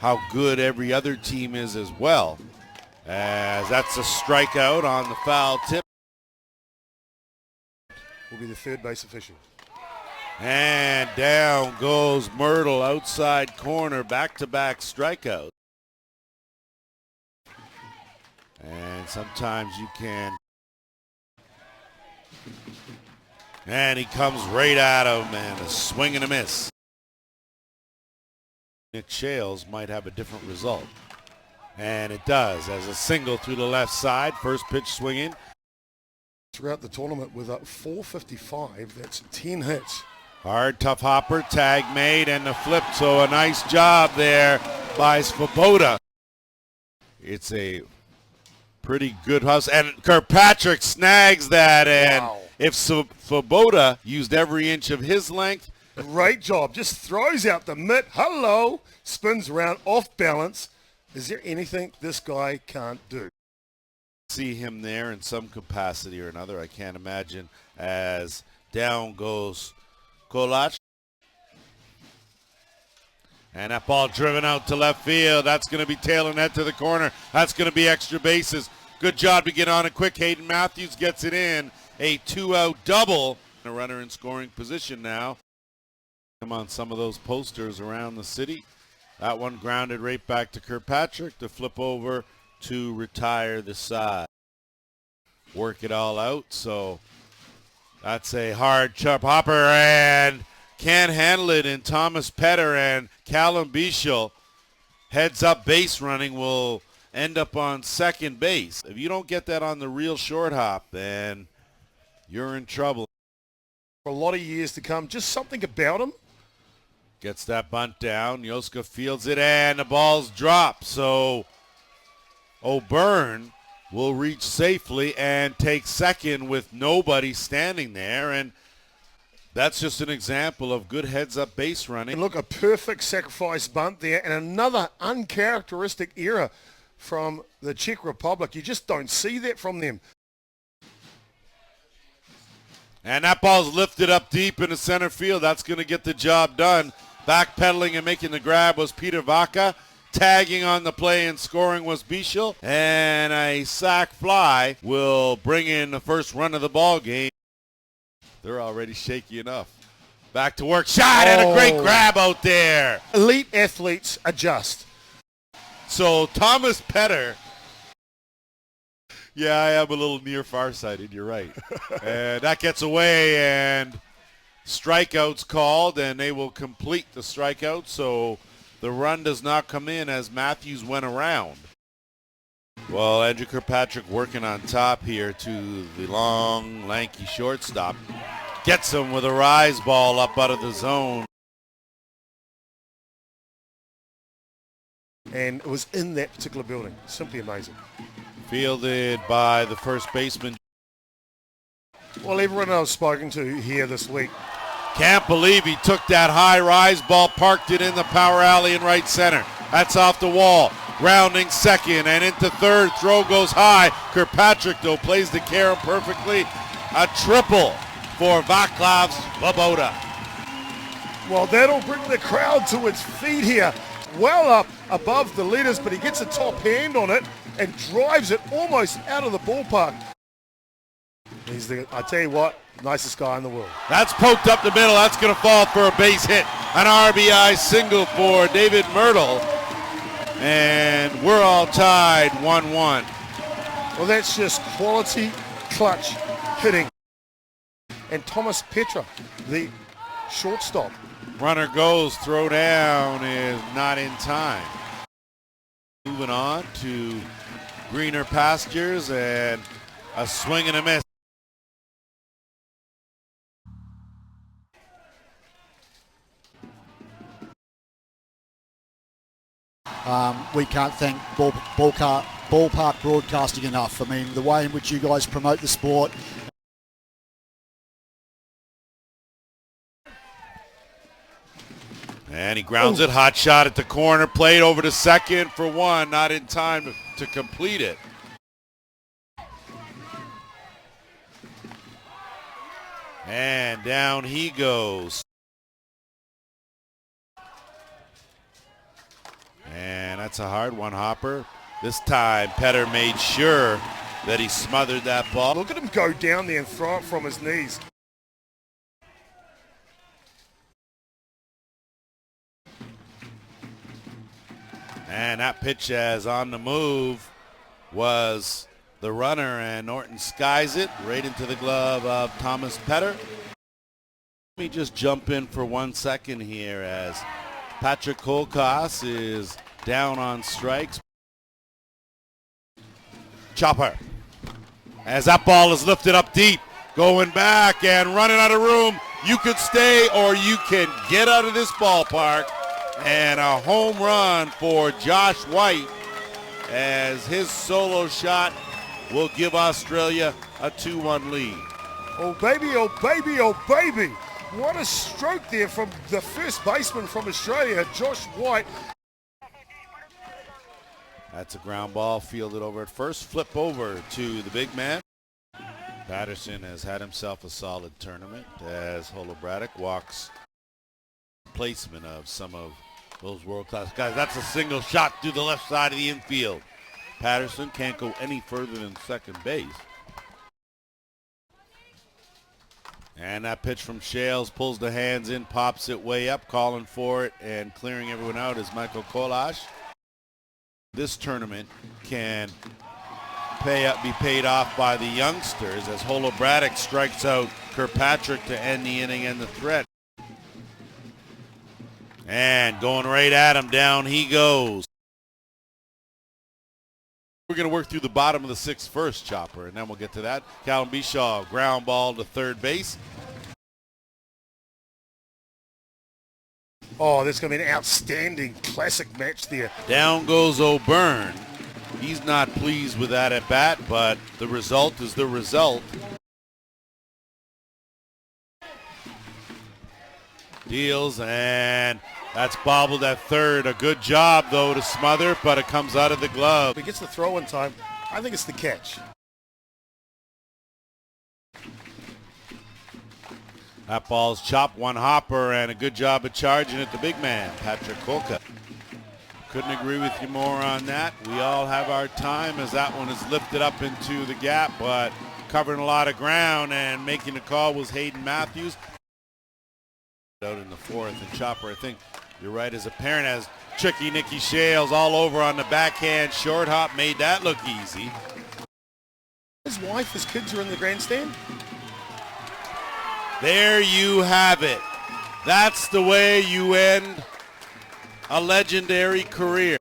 how good every other team is as well. As that's a strikeout on the foul tip. Will be the third base official. And down goes Mertl, outside corner, back-to-back strikeout. And sometimes you can. And he comes right at him, and a swing and a miss. Nick Shales might have a different result. And it does, as a single through the left side, first pitch swinging. Throughout the tournament with a 455, that's 10 hits. Hard, tough hopper, tag made, and the flip, so a nice job there by Svoboda. It's a pretty good hustle, and Kirkpatick snags that, and wow. If Svoboda used every inch of his length. Great job, just throws out the mitt, hello, spins around, off balance. Is there anything this guy can't do? See him there in some capacity or another, I can't imagine, as down goes Kolach. And that ball driven out to left field. That's going to be tailing that to the corner. That's going to be extra bases. Good job to get on it quick. Hayden Matthews gets it in. A 2-out double. A runner in scoring position now. Come on, some of those posters around the city. That one grounded right back to Kirkpatick to flip over to retire the side. Work it all out. So that's a hard chop hopper and can't handle it in Tomas Petr, and Callum Bischel heads up base running will end up on second base. If you don't get that on the real short hop, then you're in trouble. For a lot of years to come, just something about him. Gets that bunt down. Yoska fields it, and the ball's dropped. So O'Byrne will reach safely and take second with nobody standing there. And that's just an example of good heads-up base running. And look, a perfect sacrifice bunt there, and another uncharacteristic error from the Czech Republic. You just don't see that from them. And that ball's lifted up deep into center field. That's going to get the job done. Backpedaling and making the grab was Peter Vaca. Tagging on the play and scoring was Bischel. And a sac fly will bring in the first run of the ball game. They're already shaky enough. Back to work. Shot and a great grab out there. Elite athletes adjust. So Tomas Petr. Yeah, I am a little near farsighted. You're right. And that gets away, and strikeouts called, and they will complete the strikeout. So the run does not come in as Matthews went around. Well, Andrew Kirkpatick working on top here to the long, lanky shortstop. Gets him with a rise ball up out of the zone. And it was in that particular building. Simply amazing. Fielded by the first baseman. Well, everyone I've spoken to here this week. Can't believe he took that high rise ball, parked it in the power alley in right center. That's off the wall. Rounding second and into third. Throw goes high. Kirkpatick, though, plays the carom perfectly. A triple for Vaclav Svoboda. Well, that'll bring the crowd to its feet here. Well up above the leaders, but he gets a top hand on it and drives it almost out of the ballpark. He's I tell you what, nicest guy in the world. That's poked up the middle. That's going to fall for a base hit. An RBI single for David Mertl. And we're all tied 1-1. Well, that's just quality clutch hitting. And Tomas Petr, the shortstop. Runner goes, throw down is not in time. Moving on to greener pastures and a swing and a miss. We can't thank ballpark broadcasting enough. I mean, the way in which you guys promote the sport. And he grounds it, hot shot at the corner plate, over to second for one, not in time to complete it. And down he goes. And That's a hard one, hopper. This time, Petr made sure that he smothered that ball. Look at him go down there and throw it from his knees. And that pitch as on the move was the runner, and Norton skies it right into the glove of Tomas Petr. Let me just jump in for 1 second here as Patrick Kolkas is down on strikes. Chopper. As that ball is lifted up deep, going back and running out of room. You could stay or you can get out of this ballpark. And a home run for Josh White as his solo shot will give Australia a 2-1 lead. Oh baby, oh baby, oh baby. What a stroke there from the first baseman from Australia, Josh White. That's a ground ball fielded over at first. Flip over to the big man. Patterson has had himself a solid tournament as Holobratic walks placement of some of those world-class guys. That's a single shot through the left side of the infield. Patterson can't go any further than second base. And that pitch from Shales pulls the hands in, pops it way up, calling for it, and clearing everyone out is Michael Kolash. This tournament can be paid off by the youngsters as Holobratic strikes out Kirkpatick to end the inning and the threat. And going right at him, down he goes. We're going to work through the bottom of the sixth first, Chopper, and then we'll get to that. Callum Bishaw, ground ball to third base. Oh, that's going to be an outstanding classic match there. Down goes O'Byrne. He's not pleased with that at bat, but the result is the result. Deals, and that's bobbled at third. A good job, though, to smother, but it comes out of the glove. If he gets the throw in time, I think it's the catch. That ball's chopped, one hopper, and a good job of charging it, the big man, Patrick Kolka. Couldn't agree with you more on that. We all have our time as that one is lifted up into the gap, but covering a lot of ground and making the call was Hayden Matthews. Out in the fourth, and Chopper, I think you're right, as a parent, as tricky Nicky Shales all over on the backhand short hop, made that look easy. His wife, his kids are in the grandstand. There you have it. That's the way you end a legendary career.